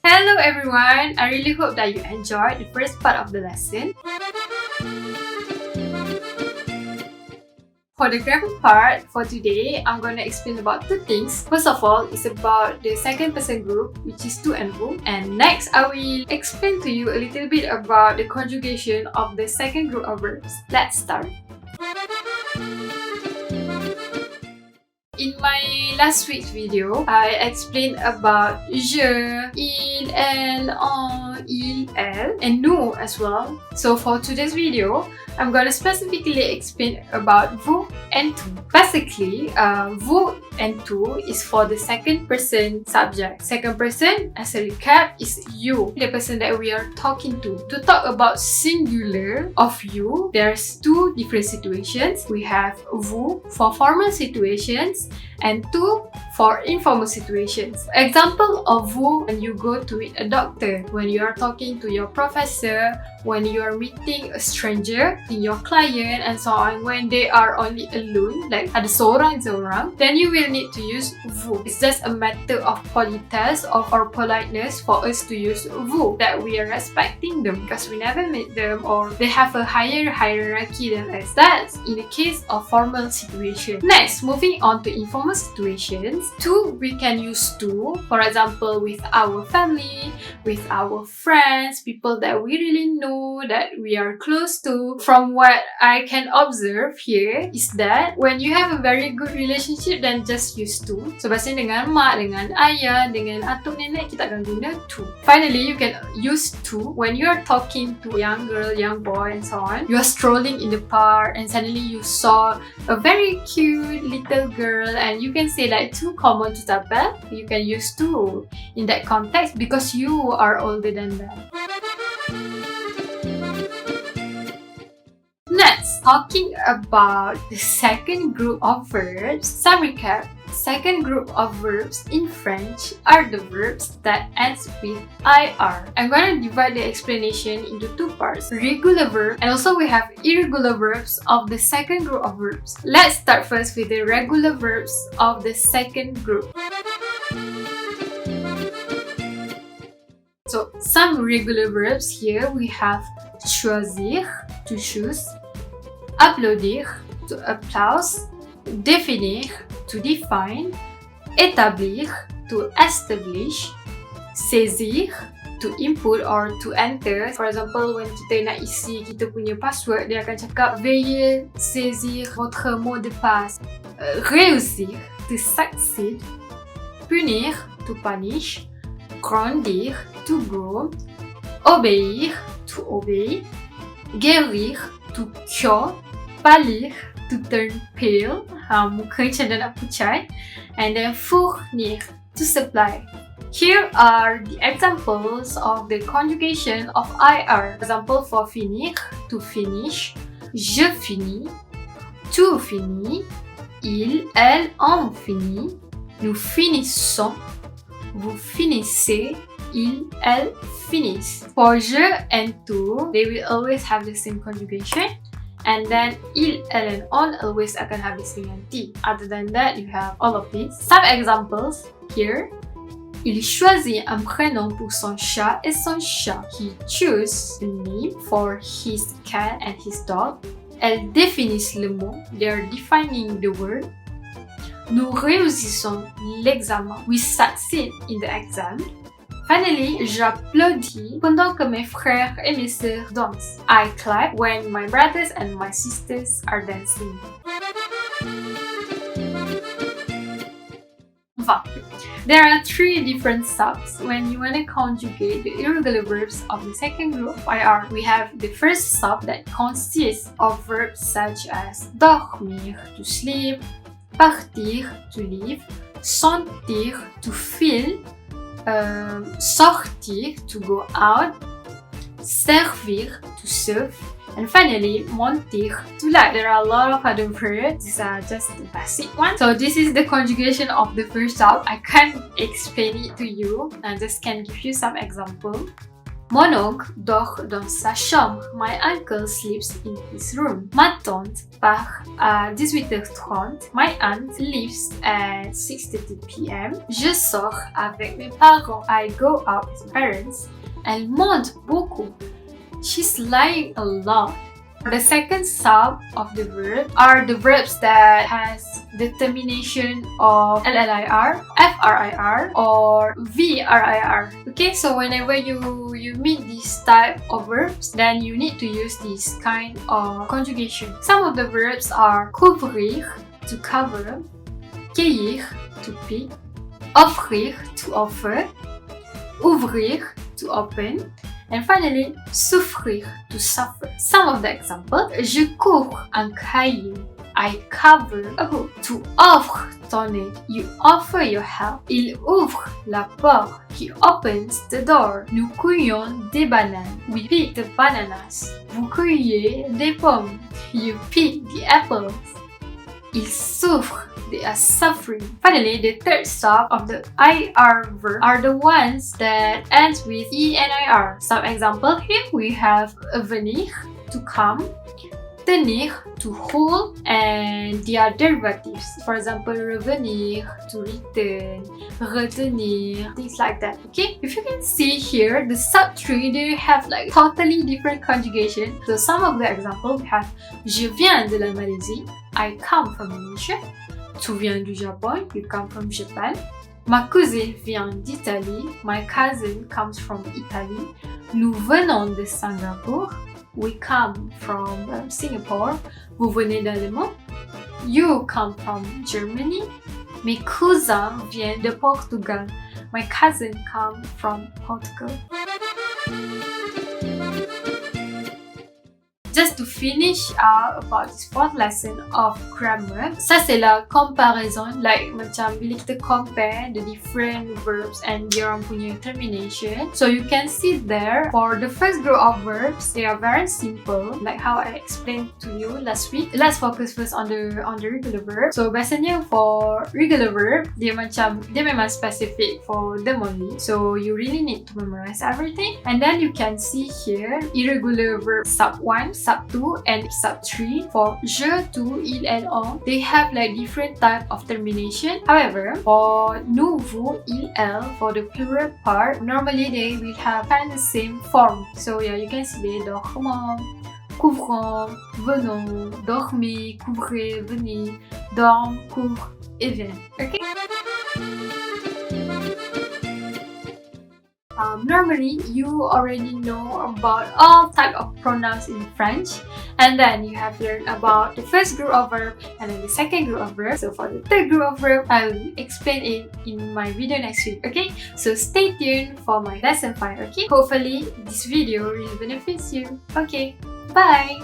Hello everyone! I really hope that you enjoyed the first part of the lesson. For the grammar part, for today, I'm going to explain about two things. First of all, it's about the second person group, which is Tu and Vous. And next, I will explain to you a little bit about the conjugation of the second group of verbs. Let's start. In my last week's video, I explained about je, il, elle, on, il, elle, and nous as well. So for today's video, I'm going to specifically explain about vous and tu. Basically, vous and tu is for the second person subject. Second person, as a recap, is you, the person that we are talking to. To talk about singular of you, there's two different situations. We have vous for formal situations and tu for informal situations. Example of vous when you go to meet a doctor, when you are talking to your professor, when you are meeting a stranger, your client, and so on. When they are only alone, like ada seorang, then you will need to use vous. It's just a matter of politesse or politeness for us to use vous, that we are respecting them because we never met them or they have a higher hierarchy than us. That's in the case of formal situation. Next, moving on to informal situations. Tu, we can use tu, for example, with our family, with our friends, people that we really know, that we are close to. From what I can observe here is that when you have a very good relationship, then just use tu. So biasanya dengan mak, dengan ayah, dengan atuk nenek, kita akan guna tu. Finally, you can use tu when you are talking to young girl, young boy, and so on. You are strolling in the park and suddenly you saw a very cute little girl and you can say like tu kamu tu apa? You can use tu in that context because you are older than them. Next, talking about the second group of verbs. Some recap. Second group of verbs in French are the verbs that ends with IR. I'm going to divide the explanation into two parts. Regular verb and also we have irregular verbs of the second group of verbs. Let's start first with the regular verbs of the second group. So some regular verbs here we have choisir, to choose, applaudir, to applause, définir, to define, établir, to establish, saisir, to input or to enter. For example, when kita nak isi kita punya password, dia akan cakap veuillez saisir votre mot de passe. Réussir, to succeed, punir, to punish, grandir, to grow, obéir, to obey, guérir, to cure, pâlir, to turn pale, muka macam dah nak pucat, and then fournir, to supply. Here are the examples of the conjugation of IR. Example for finir, to finish, je finis, tu finis, il, elle, on finit, nous finissons, vous finissez, il, elle finissent. For je and tu, they will always have the same conjugation. And then il, elle, and on always akan habis dengan ti. Other than that, you have all of these. Some examples here. Il choisit un prénom pour son chat et son chat. He chose a name for his cat and his dog. Elles définissent le mot. They are defining the word. Nous réussissons l'examen. We succeed in the exam. Finally, j'applaudis pendant que mes frères et mes sœurs dansent. I clap when my brothers and my sisters are dancing. Enfin, there are three different subs when you want to conjugate the irregular verbs of the second group of IR. We have the first sub that consists of verbs such as dormir, to sleep, partir, to leave, sentir, to feel, sortir, to go out, servir, to serve, and finally, mentir, to lie. There are a lot of other verbs. These are just the basic ones. So this is the conjugation of the first sub. I can't explain it to you. I just can give you some example. Mon oncle dort dans sa chambre. My uncle sleeps in his room. Ma tante part à 18h30. My aunt leaves at 6:30 p.m. Je sors avec mes parents. I go out with my parents. Elle monte beaucoup. She's lying a lot. The second sub of the verb are the verbs that has the termination of LLIR, FRIR, or VRIR. Okay, so whenever you meet this type of verbs, then you need to use this kind of conjugation. Some of the verbs are couvrir, to cover, cueillir, to pick, offrir, to offer, ouvrir, to open, and finally, souffrir, to suffer. Some of the examples: je cours un cahier. I cover a book. Tu offres ton aide. You offer your help. Il ouvre la porte. He opens the door. Nous cueillons des bananes. We pick the bananas. Vous cueillez des pommes. You pick the apples. Ils souffrent. They are suffering. Finally, the third stop of the IR verb are the ones that ends with ENIR. Some example here we have venir, to come, tenir, to hold, and their derivatives. For example, revenir, to return, retenir, things like that. Okay, if you can see here, the sub three, they have like totally different conjugation. So some of the example we have: je viens de la Malaisie. I come from Malaysia. Tu viens du Japon, you come from Japan. Ma cousine vient d'Italie, my cousin comes from Italy. Nous venons de Singapour, we come from Singapore. Vous venez d'Allemagne, you come from Germany. Mes cousins viennent de Portugal, my cousin comes from Portugal. Just to finish about this fourth lesson of grammar, ça c'est la comparaison, like macam bila kita compare the different verbs and their punya termination. So you can see there, for the first group of verbs, they are very simple, like how I explained to you last week. Let's focus first on the regular verb. So biasanya for regular verb, dia memang specific for them only. So you really need to memorize everything. And then you can see here, irregular verb sub 1, sub 2, and sub 3. For je, tu, il, and on, they have like different type of termination. However, for nous, vous, il, elle, for the plural part, normally they will have kind of the same form. So yeah, you can see they dormons, couvrons, venons, dormez, couvrez, venez, dorment, couvre, et viennent. Okay? Normally, you already know about all type of pronouns in French, and then you have learned about the first group of verb and then the second group of verb. So for the third group of verb, I will explain it in my video next week. Okay, so stay tuned for my lesson 5. Okay, hopefully this video really benefits you. Okay, bye.